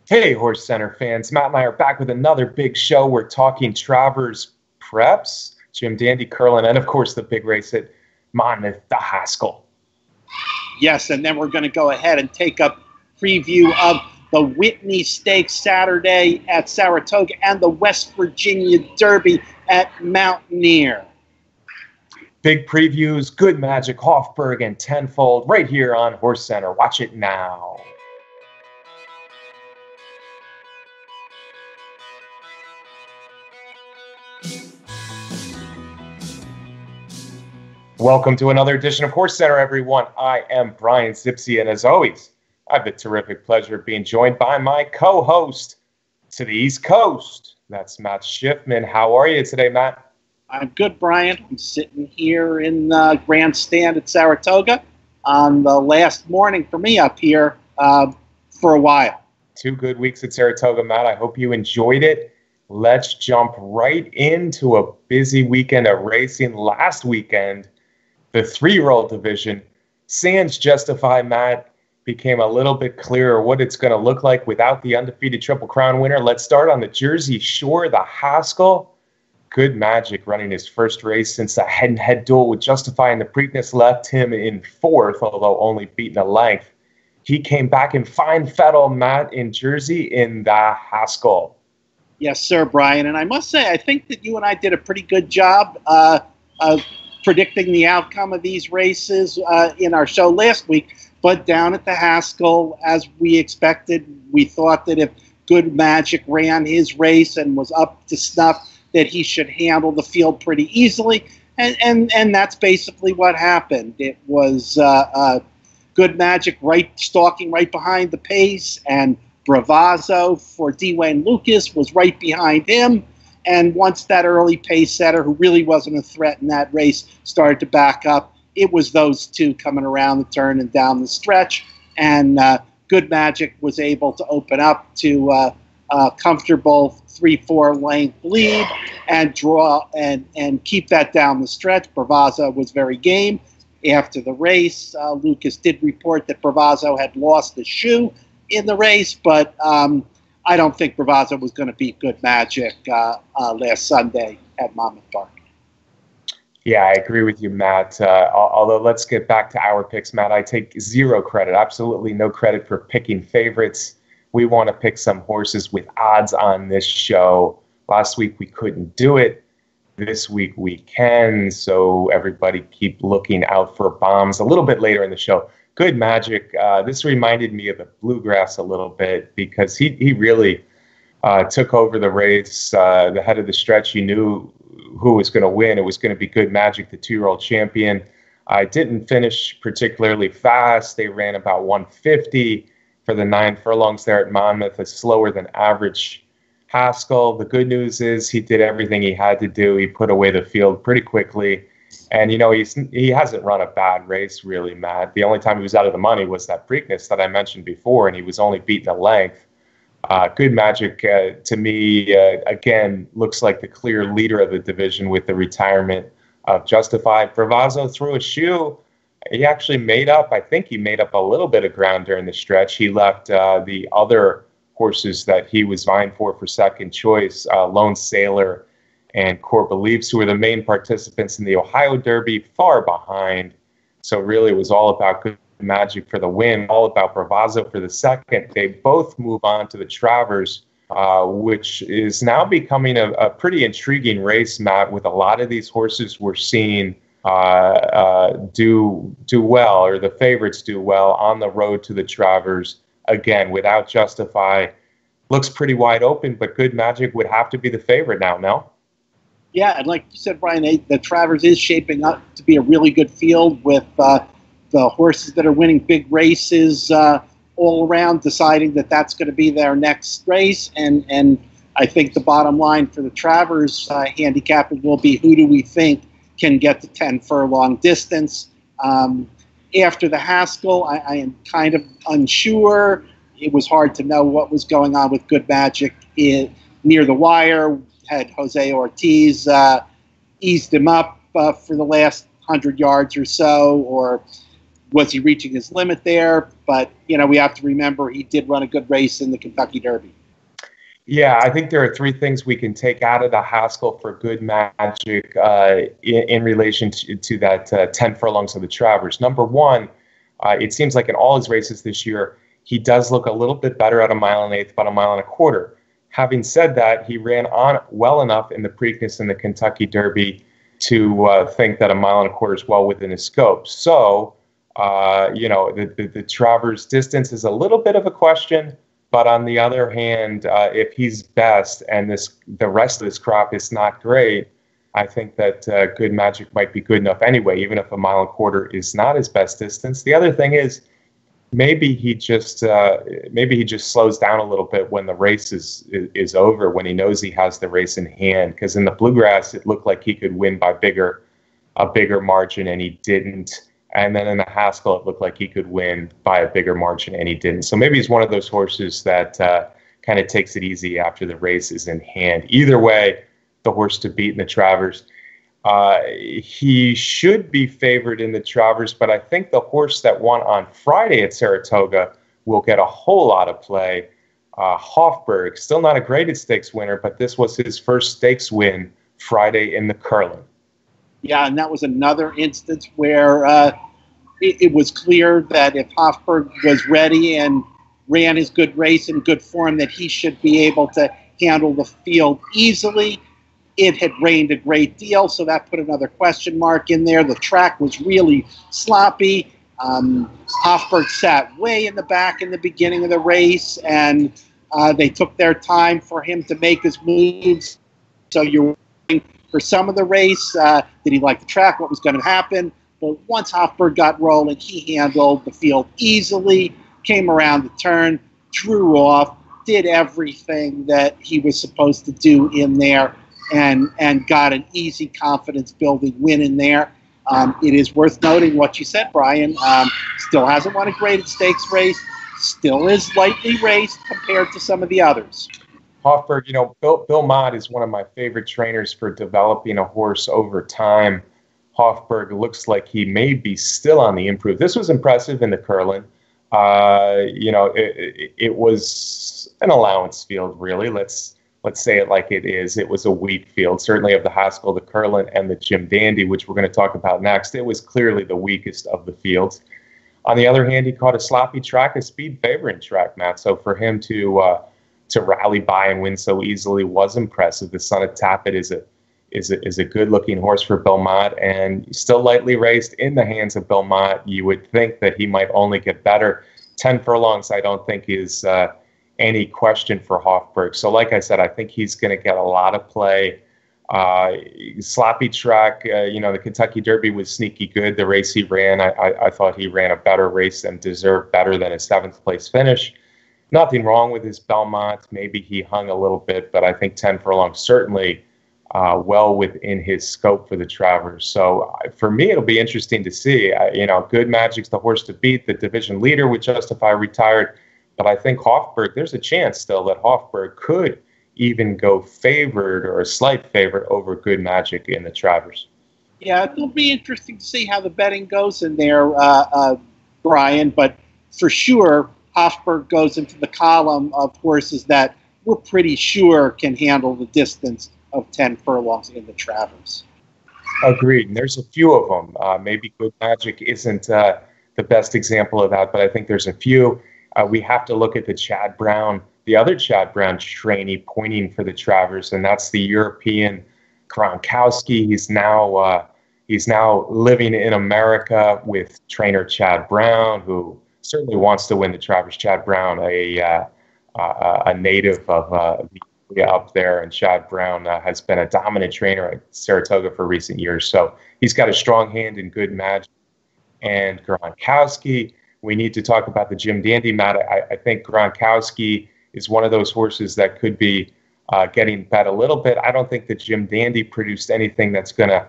Hey, Horse Center fans. Matt and I are back with another big show. We're talking Travers Preps, Jim Dandy Curlin, and of course the big race at Monmouth, the Haskell. Yes, and then we're going to go ahead and take up preview of the Whitney Stakes Saturday at Saratoga and the West Virginia Derby at Mountaineer. Big previews, Good Magic, Hofburg, and Tenfold right here on Horse Center. Watch it now. Welcome to another edition of Horse Center, everyone. I am Brian Zipsy, and as always, I have the terrific pleasure of being joined by my co-host to the East Coast. That's Matt Schiffman. How are you today, Matt? I'm good, Brian. I'm sitting here in the grandstand at Saratoga on the last morning for me up here for a while. 2 good weeks at Saratoga, Matt. I hope you enjoyed it. Let's jump right into a busy weekend of racing. Last weekend, the 3-year-old division, Sands Justify, Matt, became a little bit clearer what it's going to look like without the undefeated Triple Crown winner. Let's start on the Jersey Shore, the Haskell. Good Magic running his first race since a head-to-head duel with Justify in the Preakness left him in 4th, although only beaten a length. He came back in fine fettle, Matt, in Jersey in the Haskell. Yes, sir, Brian. And I must say, I think that you and I did a pretty good job of predicting the outcome of these races in our show last week. But down at the Haskell, as we expected, we thought that if Good Magic ran his race and was up to snuff, that he should handle the field pretty easily. And that's basically what happened. It was Good Magic stalking right behind the pace, and Bravazzo for Dwayne Lucas was right behind him. And once that early pace setter, who really wasn't a threat in that race, started to back up, it was those two coming around the turn and down the stretch. And Good Magic was able to open up to a comfortable 3-4 length lead and draw and keep that down the stretch. Bravazzo was very game. After the race, Lucas did report that Bravazzo had lost a shoe in the race, but I don't think Bravazzo was going to beat Good Magic last Sunday at Monmouth Park. Yeah, I agree with you, Matt. Although let's get back to our picks, Matt. I take 0 credit, absolutely no credit for picking favorites. We want to pick some horses with odds on this show. Last week we couldn't do it. This week we can, so everybody keep looking out for bombs a little bit later in the show. Good Magic, this reminded me of the Bluegrass a little bit because he really took over the race. The head of the stretch, you knew who was going to win. It was going to be Good Magic, the 2-year-old champion. I didn't finish particularly fast. They ran about 150 for the 9 furlongs there at Monmouth, a slower than average Haskell. The good news is he did everything he had to do. He put away the field pretty quickly. And, you know, he hasn't run a bad race, really, Matt. The only time he was out of the money was that Preakness that I mentioned before, and he was only beaten a length. Good Magic, to me, again, looks like the clear leader of the division with the retirement of Justified. Bravazzo threw a shoe. He actually I think he made up a little bit of ground during the stretch. He left the other horses that he was vying for second choice, Lone Sailor and Core Beliefs, who were the main participants in the Ohio Derby, far behind. So really it was all about Good Magic for the win, all about Bravazzo for the second. They both move on to the Travers, which is now becoming a pretty intriguing race, Matt, with a lot of these horses we're seeing do well, or the favorites do well on the road to the Travers. Again, without Justify, looks pretty wide open, but Good Magic would have to be the favorite now, no? Yeah, and like you said, Brian, the Travers is shaping up to be a really good field with the horses that are winning big races all around, deciding that that's going to be their next race. And I think the bottom line for the Travers handicapper will be, who do we think can get the 10 furlong distance? After the Haskell, I am kind of unsure. It was hard to know what was going on with Good Magic near the wire. Had Jose Ortiz eased him up for the last 100 yards or so, or Was he reaching his limit there? But, we have to remember he did run a good race in the Kentucky Derby. Yeah, I think there are three things we can take out of the Haskell for Good Magic in relation to that 10 furlongs of the Travers. Number one, it seems like in all his races this year, he does look a little bit better at 1 1/8, about 1 1/4 miles. Having said that, he ran on well enough in the Preakness and the Kentucky Derby to think that 1 1/4 miles is well within his scope. So, the Travers distance is a little bit of a question. But on the other hand, if he's best and the rest of this crop is not great, I think that Good Magic might be good enough anyway, even if 1 1/4 miles is not his best distance. The other thing is maybe he just slows down a little bit when the race is over, when he knows he has the race in hand. Because in the Bluegrass, it looked like he could win by a bigger margin, and he didn't. And then in the Haskell, it looked like he could win by a bigger margin, and he didn't. So maybe he's one of those horses that kind of takes it easy after the race is in hand. Either way, the horse to beat in the Travers. He should be favored in the Travers, but I think the horse that won on Friday at Saratoga will get a whole lot of play. Hofburg, still not a graded stakes winner, but this was his first stakes win Friday in the Curlin. Yeah, and that was another instance where it was clear that if Hofburg was ready and ran his good race in good form, that he should be able to handle the field easily. It had rained a great deal, so that put another question mark in there. The track was really sloppy. Hofburg sat way in the back in the beginning of the race, and they took their time for him to make his moves. So you're waiting for some of the race. Did he like the track? What was going to happen? But once Hofburg got rolling, he handled the field easily, came around the turn, drew off, did everything that he was supposed to do in there, and got an easy confidence-building win in there. It is worth noting what you said, Brian. Still hasn't won a graded stakes race. Still is lightly raced compared to some of the others. Hofburg, Bill Mott is one of my favorite trainers for developing a horse over time. Hofburg looks like he may be still on the improve. This was impressive in the Curlin. It was an allowance field, really. Let's say it like it is. It was a wheat field, certainly of the Haskell, the Curlin, and the Jim Dandy, which we're going to talk about next. It was clearly the weakest of the fields. On the other hand, he caught a sloppy track, a speed favoring track, Matt. So for him to rally by and win so easily was impressive. The Son of Tapit is a good-looking horse for Bill Mott, and still lightly raced in the hands of Bill Mott. You would think that he might only get better. 10 furlongs, I don't think, is any question for Hofburg. So like I said, I think he's going to get a lot of play. Sloppy track, the Kentucky Derby was sneaky good. The race he ran, I thought he ran a better race and deserved better than a 7th place finish. Nothing wrong with his Belmont. Maybe he hung a little bit, but I think 10 furlongs certainly well within his scope for the Travers. So for me, it'll be interesting to see. Good Magic's the horse to beat. The division leader with Justify retired. But I think Hofburg, there's a chance still that Hofburg could even go favored or a slight favorite over Good Magic in the Travers. Yeah, it'll be interesting to see how the betting goes in there, Brian. But for sure, Hofburg goes into the column of horses that we're pretty sure can handle the distance of 10 furlongs in the Travers. Agreed. And there's a few of them. Maybe Good Magic isn't the best example of that, but I think there's a few. We have to look at the Chad Brown, the other Chad Brown trainee pointing for the Travers, and that's the European Gronkowski. He's now living in America with trainer Chad Brown, who certainly wants to win the Travers. Chad Brown, a native of up there, and Chad Brown has been a dominant trainer at Saratoga for recent years. So he's got a strong hand in Good Magic and Gronkowski. We need to talk about the Jim Dandy, Matt. I think Gronkowski is one of those horses that could be getting bet a little bit. I don't think that Jim Dandy produced anything that's going to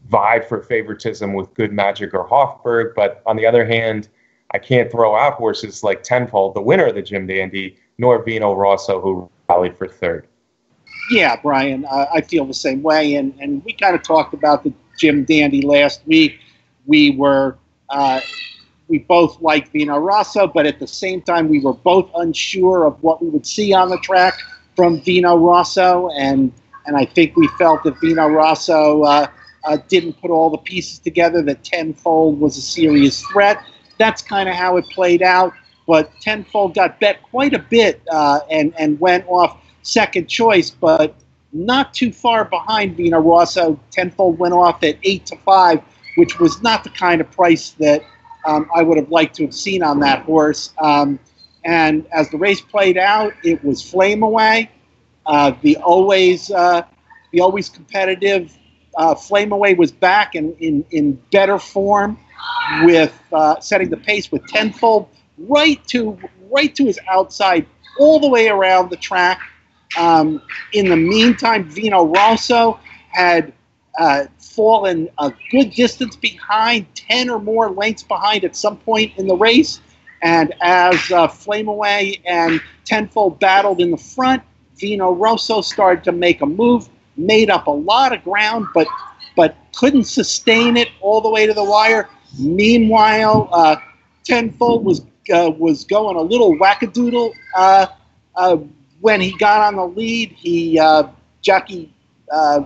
vie for favoritism with Good Magic or Hofburg. But on the other hand, I can't throw out horses like Tenfold, the winner of the Jim Dandy, nor Vino Rosso, who rallied for third. Yeah, Brian, I feel the same way. And we kind of talked about the Jim Dandy last week. we were we both liked Vino Rosso, but at the same time we were both unsure of what we would see on the track from Vino Rosso, and I think we felt that Vino Rosso didn't put all the pieces together, that Tenfold was a serious threat. That's kind of how it played out, but Tenfold got bet quite a bit and went off second choice, but not too far behind Vino Rosso. Tenfold went off at 8-5, which was not the kind of price that I would have liked to have seen on that horse. And as the race played out, it was Flame Away. The always competitive Flame Away was back in better form, with setting the pace with Tenfold right to his outside all the way around the track. In the meantime, Vino Rosso had fallen a good distance behind, 10 or more lengths behind at some point in the race. And as Flame Away and Tenfold battled in the front, Vino Rosso started to make a move, made up a lot of ground, but couldn't sustain it all the way to the wire. Meanwhile, Tenfold was going a little wackadoodle when he got on the lead. Jockey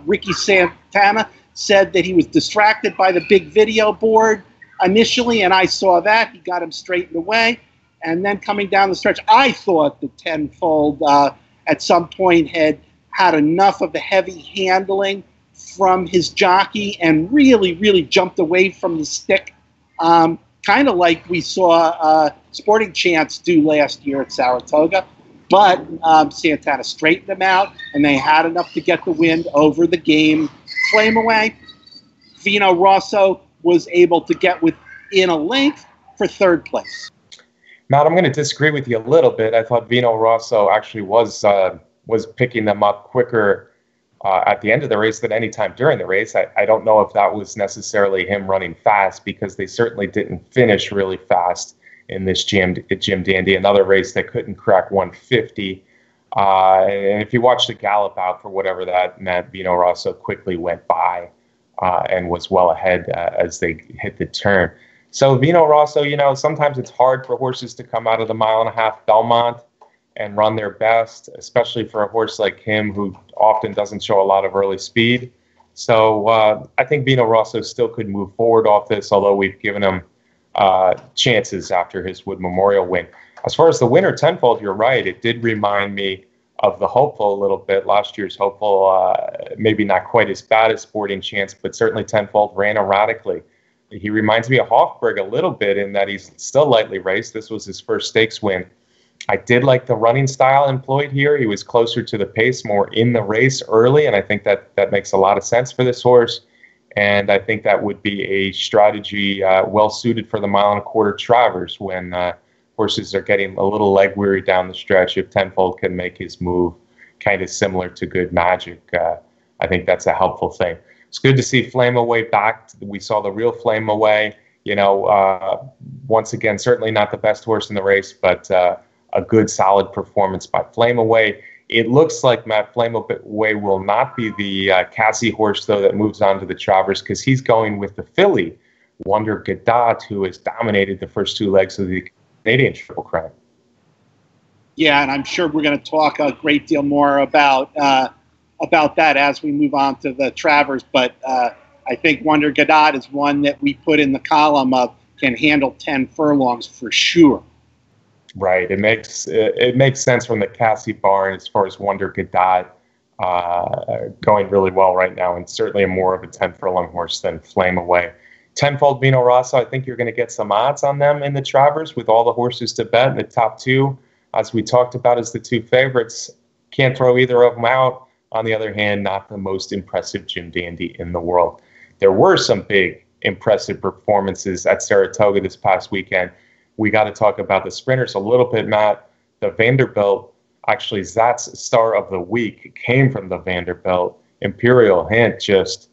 Ricky Santana said that he was distracted by the big video board initially, and I saw that. He got him straightened away. And then coming down the stretch, I thought the Tenfold at some point had enough of the heavy handling from his jockey and really, really jumped away from the stick, kind of like we saw Sporting Chance do last year at Saratoga. But Santana straightened him out, and they had enough to get the wind over the game. Flame Away, Vino Rosso was able to get within a length for third place. Matt, I'm going to disagree with you a little bit. I thought Vino Rosso actually was picking them up quicker at the end of the race than any time during the race. I don't know if that was necessarily him running fast, because they certainly didn't finish really fast in this Jim Dandy, another race that couldn't crack 150. And if you watch the gallop out for whatever that meant, Vino Rosso quickly went by and was well ahead as they hit the turn. So Vino Rosso, sometimes it's hard for horses to come out of the 1.5 mile Belmont and run their best, especially for a horse like him who often doesn't show a lot of early speed. So I think Vino Rosso still could move forward off this, although we've given him chances after his Wood Memorial win. As far as the winner, Tenfold, you're right. It did remind me of the Hopeful a little bit. Last year's Hopeful, maybe not quite as bad as Sporting Chance, but certainly Tenfold ran erratically. He reminds me of Hofburg a little bit in that he's still lightly raced. This was his first stakes win. I did like the running style employed here. He was closer to the pace, more in the race early, and I think that makes a lot of sense for this horse. And I think that would be a strategy well suited for the 1.25 mile Travers when horses are getting a little leg weary down the stretch. If Tenfold can make his move kind of similar to Good Magic, I think that's a helpful thing. It's good to see Flame Away back. We saw the real Flame Away. Once again, certainly not the best horse in the race, but a good, solid performance by Flame Away. It looks like Matt Flame Away will not be the Cassie horse, though, that moves on to the Travers, because he's going with the filly, Wonder Gadot, who has dominated the first two legs of the Canadian Triple Crown. Yeah, and I'm sure we're going to talk a great deal more about that as we move on to the Travers. But I think Wonder Gadot is one that we put in the column of can handle 10 furlongs for sure. Right. It makes sense from the Cassie barn as far as Wonder Gadot going really well right now, and certainly more of a 10 furlong horse than Flame Away. Tenfold, Vino Rosso, I think you're going to get some odds on them in the Travers with all the horses to bet. The top two, as we talked about, as the two favorites. Can't throw either of them out. On the other hand, not the most impressive Jim Dandy in the world. There were some big, impressive performances at Saratoga this past weekend. We got to talk about the sprinters a little bit, Matt. The Vanderbilt, actually, Zat's star of the week came from the Vanderbilt. Imperial Hint just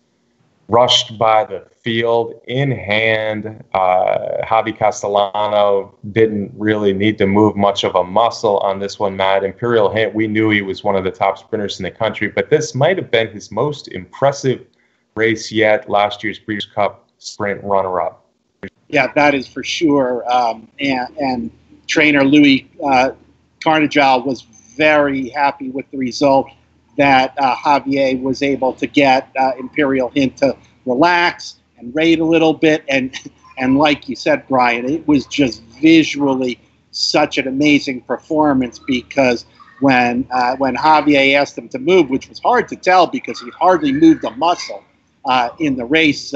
rushed by the field in hand. Javi Castellano didn't really need to move much of a muscle on this one, Matt. Imperial Hint, we knew he was one of the top sprinters in the country, but this might have been his most impressive race yet. Last year's Breeders' Cup sprint runner-up. Yeah, that is for sure. And trainer Louis Carnajal was very happy with the result that Javier was able to get Imperial Hint to relax and rate a little bit. And like you said, Brian, it was just visually such an amazing performance, because when Javier asked him to move, which was hard to tell because he hardly moved a muscle in the race,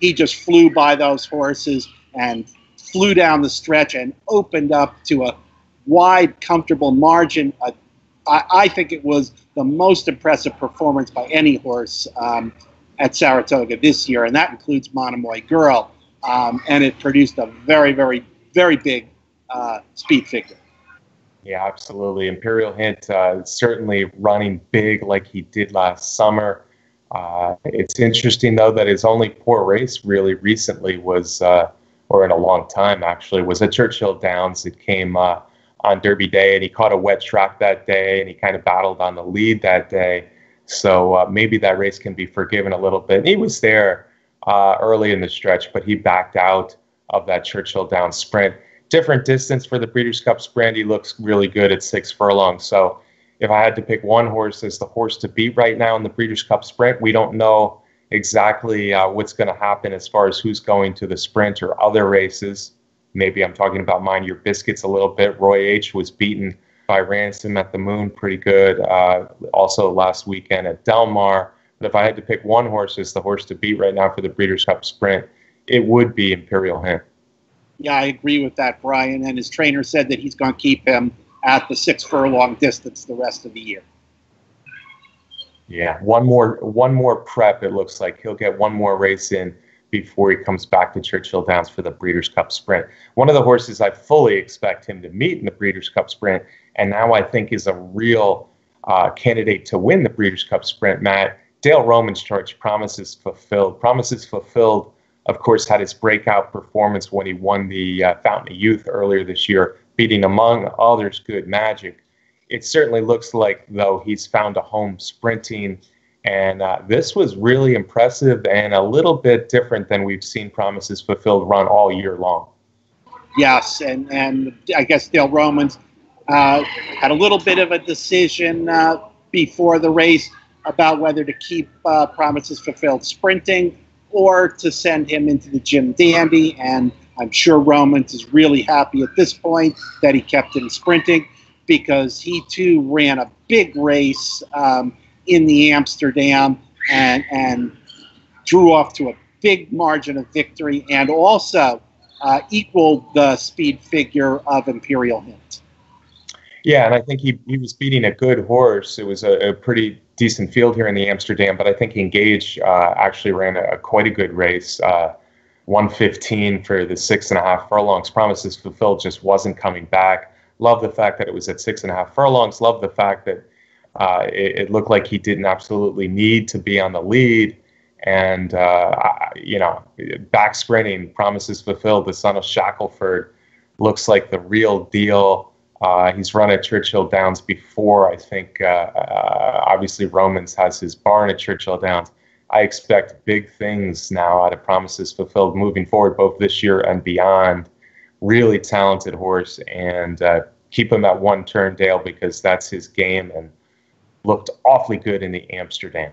he just flew by those horses and flew down the stretch and opened up to a wide, comfortable margin. I think it was the most impressive performance by any horse at Saratoga this year, and that includes Monomoy Girl. And it produced a very, very, very big speed figure. Yeah, absolutely. Imperial Hint certainly running big like he did last summer. It's interesting, though, that his only poor race really recently was, or in a long time actually, was at Churchill Downs. It came on Derby Day, and he caught a wet track that day, and he kind of battled on the lead that day. So maybe that race can be forgiven a little bit. And he was there early in the stretch, but he backed out of that Churchill Downs sprint. Different distance for the Breeders' Cup Sprint. He looks really good at 6 furlongs. So if I had to pick one horse as the horse to beat right now in the Breeders' Cup Sprint, we don't know exactly what's going to happen as far as who's going to the sprint or other races. Maybe I'm talking about Mind Your Biscuits a little bit. Roy H. was beaten by Ransom at the Moon pretty good. Also last weekend at Del Mar. But if I had to pick one horse as the horse to beat right now for the Breeders' Cup Sprint, it would be Imperial Hint. Yeah, I agree with that, Brian. And his trainer said that he's going to keep him at the 6 furlong distance the rest of the year. Yeah, one more prep. It looks like he'll get one more race in before he comes back to Churchill Downs for the Breeders' Cup Sprint. One of the horses I fully expect him to meet in the Breeders' Cup Sprint, and now I think is a real candidate to win the Breeders' Cup Sprint, Matt, Dale Roman's charge, Promises Fulfilled. Promises Fulfilled, of course, had his breakout performance when he won the Fountain of Youth earlier this year, beating, among others, Good Magic. It certainly looks like, though, he's found a home sprinting, and this was really impressive and a little bit different than we've seen Promises Fulfilled run all year long. Yes, and I guess Dale Romans had a little bit of a decision before the race about whether to keep Promises Fulfilled sprinting or to send him into the Jim Dandy, and I'm sure Romans is really happy at this point that he kept him sprinting, because he too ran a big race in the Amsterdam and drew off to a big margin of victory, and also equaled the speed figure of Imperial Hint. Yeah, and I think he was beating a good horse. It was a pretty decent field here in the Amsterdam, but I think Engage actually ran quite a good race. 1:15 for the 6.5 furlongs. Promises Fulfilled just wasn't coming back. Love the fact that it was at 6.5 furlongs. Love the fact that it looked like he didn't absolutely need to be on the lead. And, back sprinting, Promises Fulfilled, the son of Shackelford, looks like the real deal. He's run at Churchill Downs before. I think, obviously, Romans has his barn at Churchill Downs. I expect big things now out of Promises Fulfilled moving forward, both this year and beyond. Really talented horse, and keep him at one turn, Dale, because that's his game, and looked awfully good in the Amsterdam.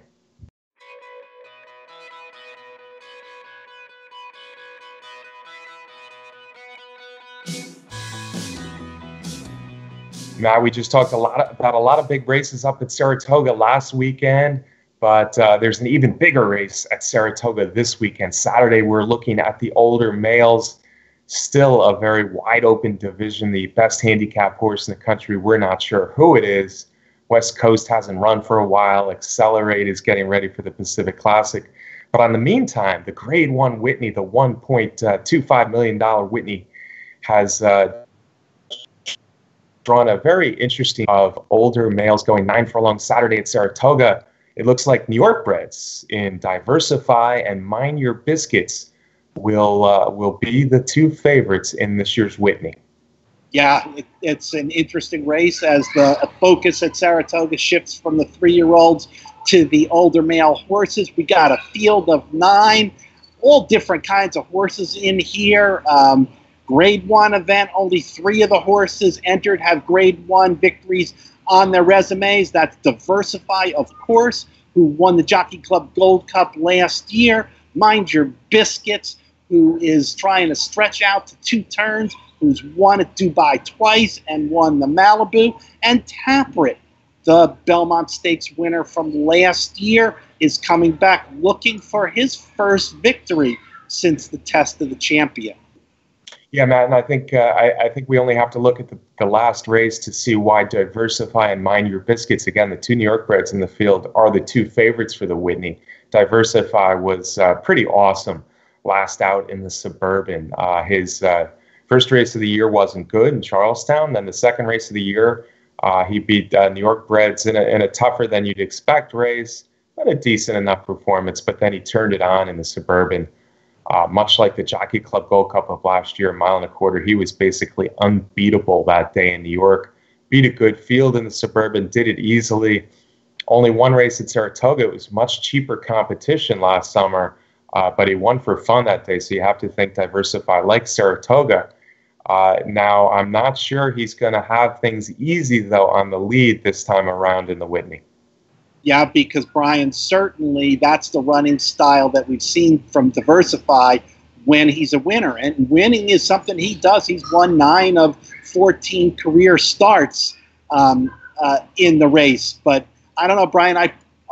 Now, we just talked about a lot of big races up at Saratoga last weekend, but there's an even bigger race at Saratoga this weekend. Saturday, we're looking at the older males. Still a very wide open division. The best handicap horse in the country, we're not sure who it is. West Coast hasn't run for a while. Accelerate is getting ready for the Pacific Classic. But on the meantime, the Grade 1 Whitney, the $1.25 million Whitney, has drawn a very interesting of older males going 9 furlongs Saturday at Saratoga. It looks like New York breds in Diversify and Mind Your Biscuits will be the two favorites in this year's Whitney. Yeah, it's an interesting race as the focus at Saratoga shifts from the 3-year-olds to the older male horses. We got a field of 9. all different kinds of horses in here. Grade 1 event, only 3 of the horses entered have Grade 1 victories on their resumes. That's Diversify, of course, who won the Jockey Club Gold Cup last year. Mind Your Biscuits, who is trying to stretch out to 2 turns, who's won at Dubai twice and won the Malibu. And Taprit, the Belmont Stakes winner from last year, is coming back looking for his first victory since the Test of the Champion. Yeah, Matt, and I think we only have to look at the last race to see why Diversify and Mind Your Biscuits, again, the 2 New York breds in the field, are the 2 favorites for the Whitney. Diversify was pretty awesome last out in the Suburban. His first race of the year wasn't good in Charlestown. Then the second race of the year, he beat New York breds in a tougher than you'd expect race, but a decent enough performance. But then he turned it on in the Suburban. Much like the Jockey Club Gold Cup of last year, 1.25 miles, he was basically unbeatable that day in New York. Beat a good field in the Suburban, did it easily. Only 1 race at Saratoga. It was much cheaper competition last summer, but he won for fun that day, so you have to think Diversify like Saratoga. Now, I'm not sure he's going to have things easy, though, on the lead this time around in the Whitney. Yeah, because, Brian, certainly that's the running style that we've seen from Diversify when he's a winner. And winning is something he does. He's won 9 of 14 career starts in the race. But I don't know, Brian,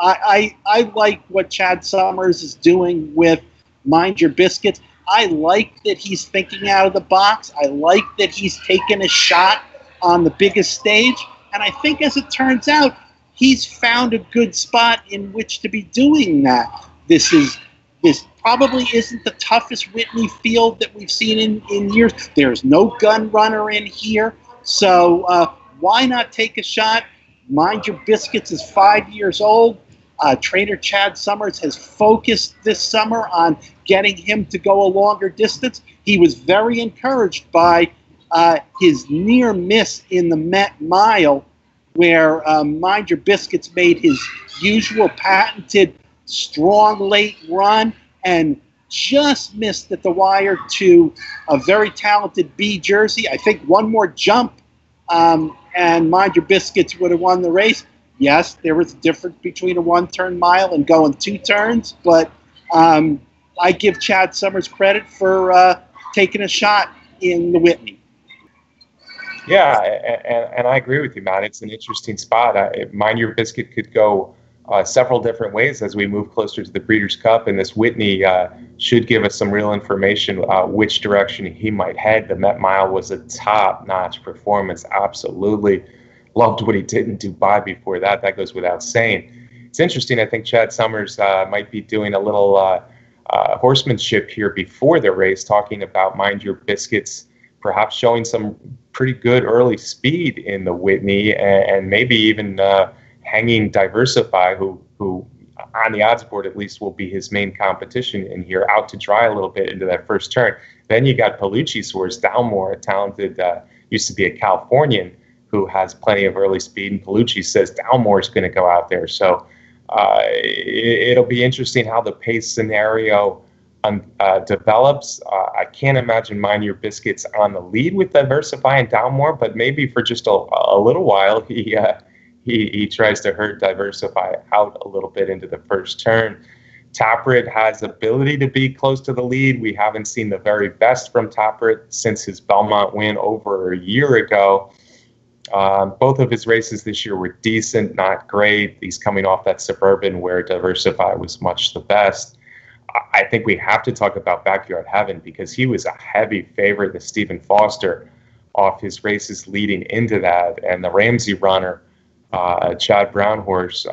I like what Chad Summers is doing with Mind Your Biscuits. I like that he's thinking out of the box. I like that he's taking a shot on the biggest stage. And I think, as it turns out, he's found a good spot in which to be doing that. This probably isn't the toughest Whitney field that we've seen in years. There's no gun runner in here. So why not take a shot? Mind Your Biscuits is 5 years old. Trainer Chad Summers has focused this summer on getting him to go a longer distance. He was very encouraged by his near miss in the Met Mile, where Mind Your Biscuits made his usual patented strong late run and just missed at the wire to a very talented B Jersey. I think 1 more jump and Mind Your Biscuits would have won the race. Yes, there was a difference between a 1-turn mile and going 2 turns, but I give Chad Summers credit for taking a shot in the Whitney. Yeah, and I agree with you, Matt. It's an interesting spot. Mind Your Biscuit could go several different ways as we move closer to the Breeders' Cup, and this Whitney should give us some real information which direction he might head. The Met Mile was a top-notch performance, absolutely. Loved what he did in Dubai before that. That goes without saying. It's interesting. I think Chad Summers might be doing a little horsemanship here before the race, talking about Mind Your Biscuits, perhaps showing some pretty good early speed in the Whitney, and maybe even hanging Diversify, who on the odds board at least will be his main competition in here, out to dry a little bit into that first turn. Then you got Palucci's horse, Dalmore, a talented, used to be a Californian, who has plenty of early speed, and Palucci says Dalmore is going to go out there. So it'll be interesting how the pace scenario develops. I can't imagine Mind Your Biscuits on the lead with Diversify and Dalmore, but maybe for just a little while he tries to hurt Diversify out a little bit into the first turn. Taprit has the ability to be close to the lead. We haven't seen the very best from Taprit since his Belmont win over a year ago. Both of his races this year were decent, not great. He's coming off that Suburban where Diversify was much the best. I think we have to talk about Backyard Heaven because he was a heavy favorite to Stephen Foster off his races leading into that. And the Ramsey runner, Chad Brown horse,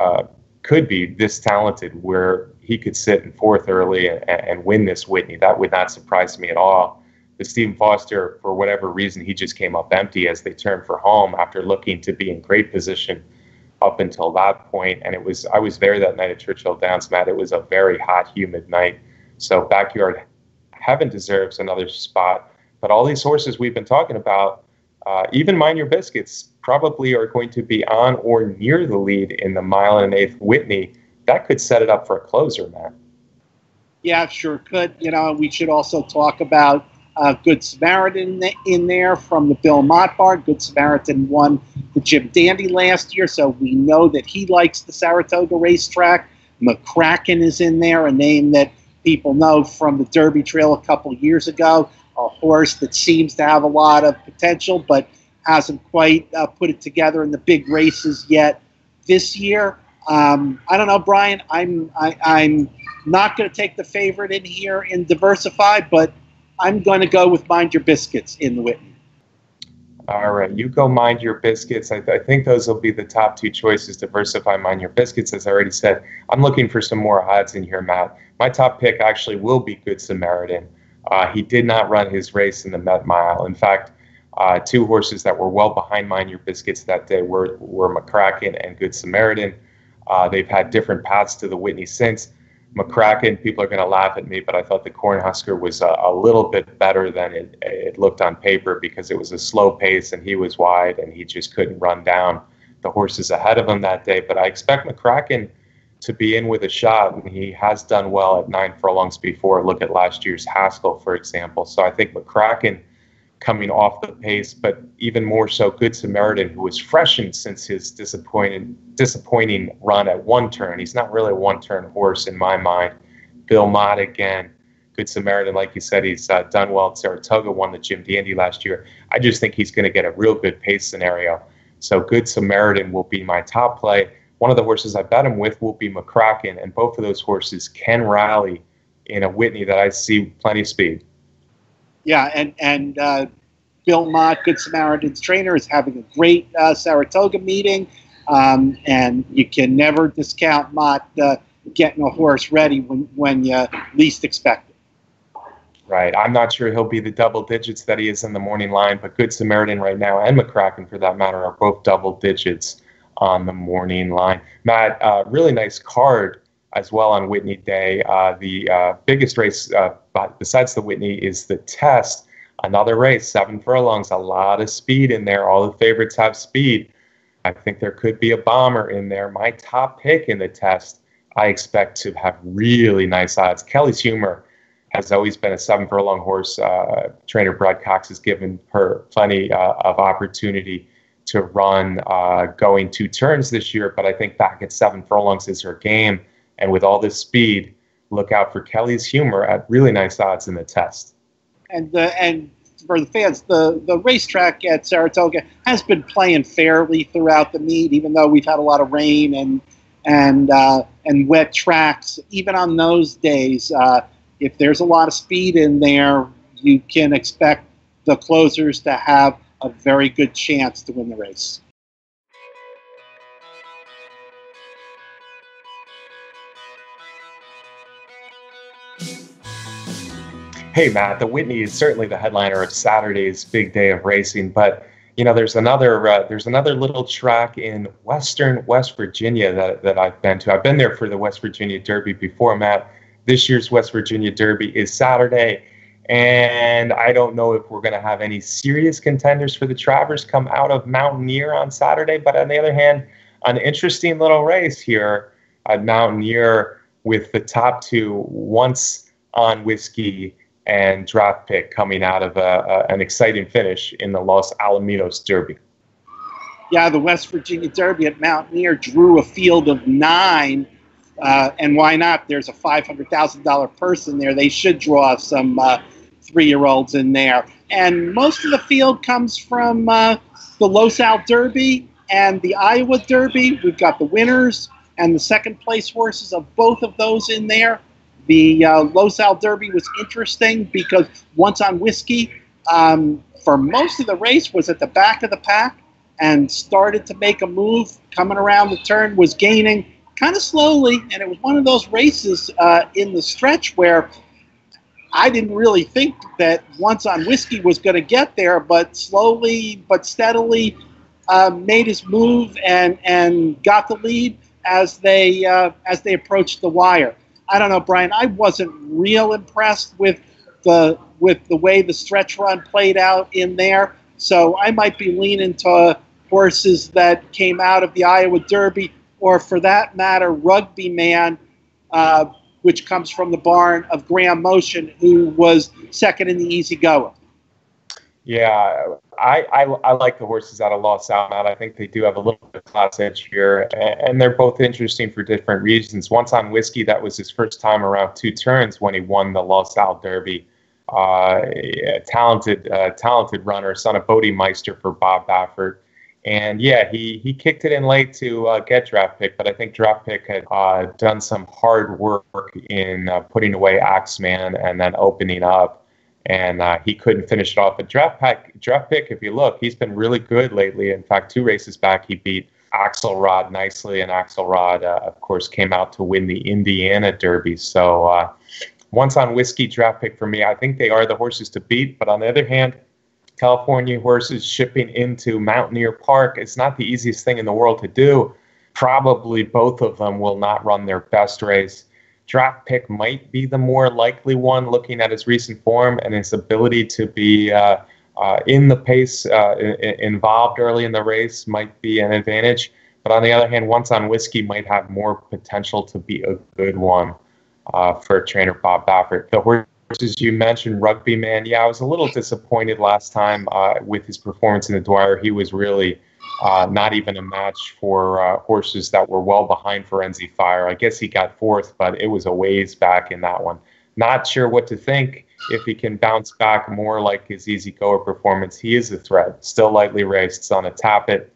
could be this talented where he could sit in 4th early and win this Whitney. That would not surprise me at all. The Stephen Foster, for whatever reason, he just came up empty as they turned for home after looking to be in great position up until that point. And I was there that night at Churchill Downs, Matt. It was a very hot, humid night. So Backyard Heaven deserves another spot. But all these horses we've been talking about, even Mind Your Biscuits, probably are going to be on or near the lead in the 1 1/8 Whitney. That could set it up for a closer, Matt. Yeah, sure could. We should also talk about Good Samaritan in there from the Bill Mott barn. Good Samaritan won the Jim Dandy last year, so we know that he likes the Saratoga racetrack. McCracken is in there, a name that people know from the Derby Trail a couple years ago, a horse that seems to have a lot of potential, but hasn't quite put it together in the big races yet this year. I don't know, Brian. I'm not going to take the favorite in here in Diversified, but I'm going to go with Mind Your Biscuits in the Whitney. All right, you go Mind Your Biscuits. I think those will be the top two choices. Diversify, Mind Your Biscuits. As I already said, I'm looking for some more odds in here, Matt. My top pick actually will be Good Samaritan. He did not run his race in the Met Mile. In fact, two horses that were well behind Mind Your Biscuits that day were McCracken and Good Samaritan. They've had different paths to the Whitney since. McCracken, people are going to laugh at me, but I thought the Cornhusker was a little bit better than it looked on paper because it was a slow pace and he was wide and he just couldn't run down the horses ahead of him that day. But I expect McCracken to be in with a shot, and he has done well at 9 furlongs before. Look at last year's Haskell, for example. So I think McCracken coming off the pace, but even more so Good Samaritan, who was freshened since his disappointing run at One Turn. He's not really a one-turn horse in my mind. Bill Mott again. Good Samaritan, like you said, he's done well at Saratoga, won the Jim Dandy last year. I just think he's going to get a real good pace scenario. So Good Samaritan will be my top play. One of the horses I bet him with will be McCracken, and both of those horses can rally in a Whitney that I see plenty of speed. Yeah, and Bill Mott, Good Samaritan's trainer, is having a great Saratoga meeting, and you can never discount Mott getting a horse ready when you least expect it. Right. I'm not sure he'll be the double digits that he is in the morning line, but Good Samaritan right now, and McCracken for that matter, are both double digits on the morning line. Matt, really nice card as well on Whitney Day. The biggest race besides the Whitney is the Test. Another race, 7 furlongs, a lot of speed in there. All the favorites have speed. I think there could be a bomber in there. My top pick in the Test, I expect to have really nice odds. Kelly's Humor has always been a 7 furlong horse. Trainer Brad Cox has given her plenty of opportunity to run going 2 turns this year, but I think back at 7 furlongs is her game. And with all this speed, look out for Kelly's Humor at really nice odds in the Test. And for the fans, the racetrack at Saratoga has been playing fairly throughout the meet, even though we've had a lot of rain and wet tracks. Even on those days, if there's a lot of speed in there, you can expect the closers to have a very good chance to win the race. Hey, Matt, the Whitney is certainly the headliner of Saturday's big day of racing, but there's another little track in western West Virginia that I've been to. I've been there for the West Virginia Derby before, Matt. This year's West Virginia Derby is Saturday, and I don't know if we're going to have any serious contenders for the Travers come out of Mountaineer on Saturday, but on the other hand, an interesting little race here at Mountaineer with the top two Once on Whiskey and Draft Pick coming out of an exciting finish in the Los Alamitos Derby. Yeah, the West Virginia Derby at Mountaineer drew a field of 9, and why not? There's a $500,000 purse in there. They should draw some 3-year-olds in there. And most of the field comes from the Los Al Derby and the Iowa Derby. We've got the winners and the second place horses of both of those in there. The Los Al Derby was interesting because Once on Whiskey, for most of the race, was at the back of the pack and started to make a move, coming around the turn, was gaining kind of slowly, and it was one of those races in the stretch where I didn't really think that Once on Whiskey was going to get there, but slowly but steadily made his move and got the lead as they approached the wire. I don't know, Brian. I wasn't real impressed with the way the stretch run played out in there. So I might be leaning to horses that came out of the Iowa Derby, or for that matter, Rugby Man. which comes from the barn of Graham Motion, who was second in the Easy Goer. Yeah, I like the horses out of Los Al, Matt. I think they do have a little bit of class edge here, and they're both interesting for different reasons. Once on Whiskey, that was his first time around 2 turns when he won the Los Al Derby. Talented runner, son of Bodemeister for Bob Baffert. And yeah, he kicked it in late to get Draft Pick, but I think Draft Pick had done some hard work in putting away Axeman and then opening up. And he couldn't finish it off. But Draft Pick, if you look, he's been really good lately. In fact, 2 races back, he beat Axelrod nicely, and Axelrod, of course, came out to win the Indiana Derby. So once on Whiskey, Draft Pick for me. I think they are the horses to beat. But on the other hand, California horses shipping into Mountaineer Park, it's not the easiest thing in the world to do. Probably both of them will not run their best race. Draft Pick might be the more likely one, looking at his recent form and his ability to be in the pace, involved early in the race might be an advantage. But on the other hand, Once on Whiskey might have more potential to be a good one for trainer Bob Baffert. The horses you mentioned, Rugby Man, yeah, I was a little disappointed last time with his performance in the Dwyer. He was really not even a match for horses that were well behind Firenze Fire. I guess he got 4th, but it was a ways back in that one. Not sure what to think. If he can bounce back more like his Easy Goer performance, he is a threat. Still lightly raced, it's on a Tappet.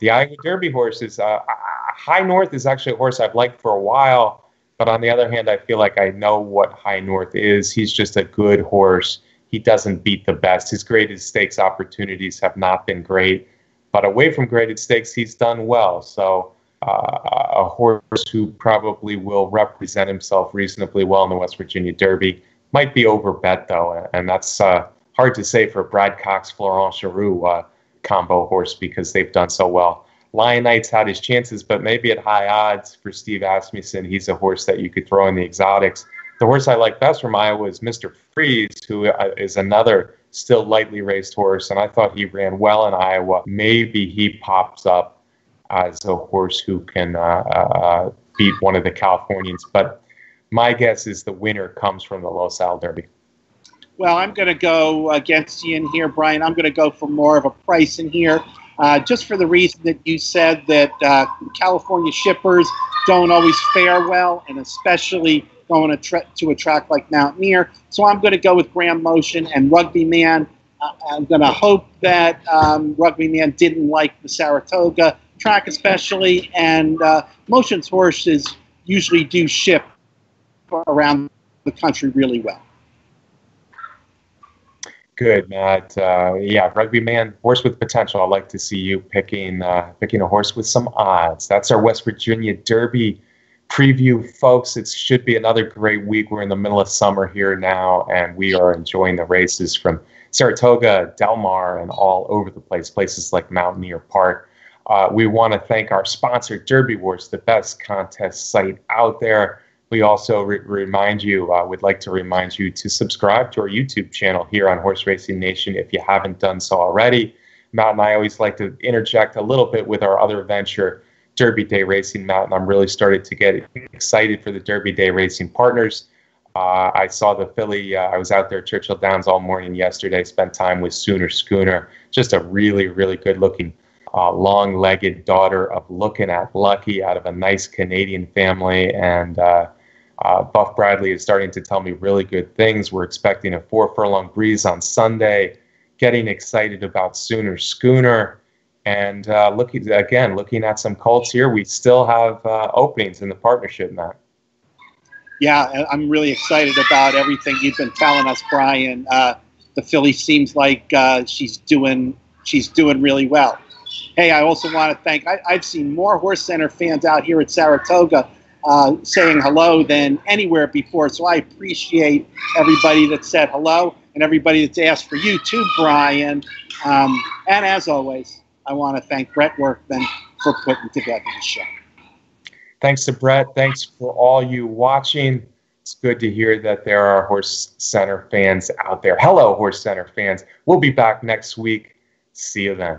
The Iowa Derby horses, High North is actually a horse I've liked for a while, but on the other hand, I feel like I know what High North is. He's just a good horse. He doesn't beat the best. His graded stakes opportunities have not been great. But away from graded stakes, he's done well. So a horse who probably will represent himself reasonably well in the West Virginia Derby. Might be overbet, though, and that's hard to say for Brad Cox, Florent Geroux combo horse because they've done so well. Lion Knight's had his chances, but maybe at high odds for Steve Asmussen. He's a horse that you could throw in the exotics. The horse I like best from Iowa is Mr. Freeze, who is another still lightly raced horse, and I thought he ran well in Iowa. Maybe he pops up as a horse who can beat one of the Californians, but my guess is the winner comes from the Los Al Derby. Well, I'm going to go against you in here, Brian. I'm going to go for more of a price in here, just for the reason that you said that California shippers don't always fare well, and especially going to a track like Mountaineer. So I'm going to go with Graham Motion and Rugby Man. I'm going to hope that Rugby Man didn't like the Saratoga track especially, and Motion's horses usually do ship around the country really well. Good, Matt. Yeah, Rugby Man, horse with potential. I'd like to see you picking a horse with some odds. That's our West Virginia Derby preview, folks. It should be another great week. We're in the middle of summer here now, and we are enjoying the races from Saratoga, Del Mar, and all over the place, places like Mountaineer Park. We want to thank our sponsor, Derby Wars, the best contest site out there. We also would like to remind you to subscribe to our YouTube channel here on Horse Racing Nation if you haven't done so already. Matt and I always like to interject a little bit with our other venture, Derby Day Racing, Matt, and I'm really started to get excited for the Derby Day Racing partners. I saw the filly. I was out there at Churchill Downs all morning yesterday, spent time with Sooner Schooner, just a really, really good-looking, long-legged daughter of Looking at Lucky out of a nice Canadian family, and Buff Bradley is starting to tell me really good things. We're expecting a 4-furlong breeze on Sunday, getting excited about Sooner Schooner. And looking at some colts here, we still have openings in the partnership, Matt. Yeah, I'm really excited about everything you've been telling us, Brian. The filly seems like she's doing really well. Hey, I also want to thank. I've seen more Horse Center fans out here at Saratoga saying hello than anywhere before. So I appreciate everybody that said hello and everybody that's asked for you too, Brian. And as always, I want to thank Brett Workman for putting together the show. Thanks to Brett. Thanks for all you watching. It's good to hear that there are Horse Center fans out there. Hello, Horse Center fans. We'll be back next week. See you then.